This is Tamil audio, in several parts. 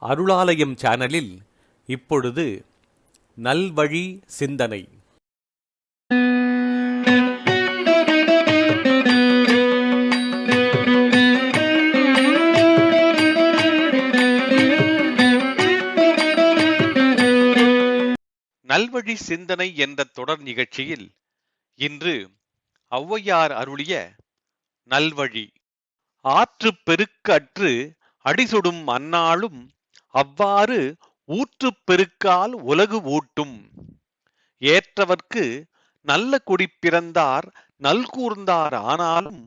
அருளாலயம் சேனலில் இப்பொழுது நல்வழி சிந்தனை. நல்வழி சிந்தனை என்ற தொடர் நிகழ்ச்சியில் இன்று ஔவையார் அருளிய நல்வழி. ஆற்று பெருக்கு அற்று அடிசொடும் அந்நாளும் அவ்வாறு ஊற்று பெருக்கால் உலகு ஊட்டும். ஏற்றவர்க்கு நல்ல குடி பிறந்தார் நல்கூர்ந்தார் ஆனாலும்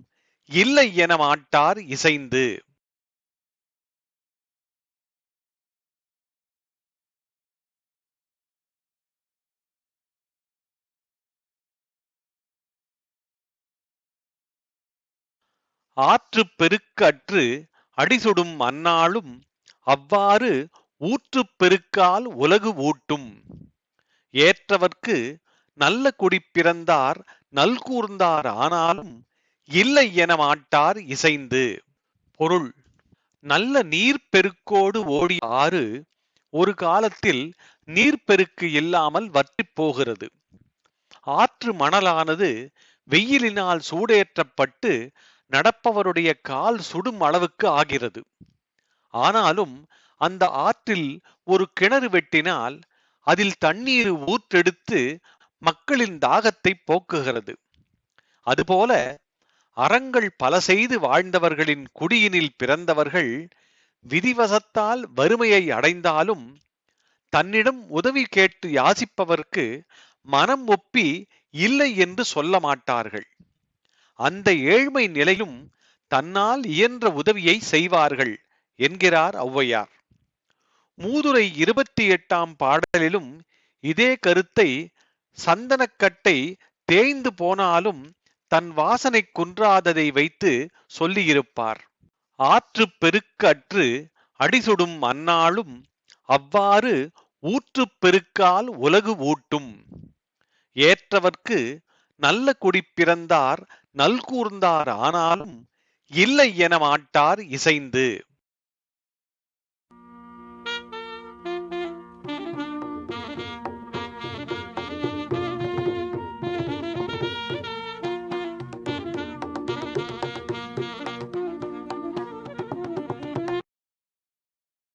இல்லை என மாட்டார் இசைந்து. ஆற்று பெருக்கு அற்று அடிசொடும் அந்நாளும் அவ்வாறு ஊற்று பெருக்கால் உலகு ஊட்டும். ஏற்றவர்க்கு நல்ல குடி பிறந்தார் நல்கூர்ந்தார் ஆனாலும் இல்லை என மாட்டார் இசைந்து. பொருள்: நல்ல நீர்ப்பெருக்கோடு ஓடிய ஆறு ஒரு காலத்தில் நீர்ப்பெருக்கு இல்லாமல் வற்றிப் போகிறது. ஆற்று மணலானது வெயிலினால் சூடேற்றப்பட்டு நடப்பவருடைய கால் சுடும் அளவுக்கு ஆகிறது. ஆனாலும் அந்த ஆற்றில் ஒரு கிணறு வெட்டினால் அதில் தண்ணீர் ஊற்றெடுத்து மக்களின் தாகத்தை போக்குகிறது. அதுபோல அறங்கள் பல செய்து வாழ்ந்தவர்களின் குடியினில் பிறந்தவர்கள் விதிவசத்தால் வறுமையை அடைந்தாலும் தன்னிடம் உதவி கேட்டு யாசிப்பவர்க்கு மனம் ஒப்பி இல்லை என்று சொல்ல மாட்டார்கள். அந்த ஏழ்மை நிலையும் தன்னால் இயன்ற உதவியை செய்வார்கள் என்கிறார் ஔவையார். மூதுரை 28ஆம் பாடலிலும் இதே கருத்தை சந்தனக்கட்டை தேய்ந்து போனாலும் தன் வாசனை குன்றாததை வைத்து சொல்லியிருப்பார். ஆற்று பெருக்கு அற்று அடிசொடும் அந்நாளும் அவ்வாறு ஊற்று பெருக்கால் உலகு ஊட்டும். ஏற்றவர்க்கு நல்ல குடி பிறந்தார் நல்கூர்ந்தார் ஆனாலும் இல்லை என மாட்டார் இசைந்து.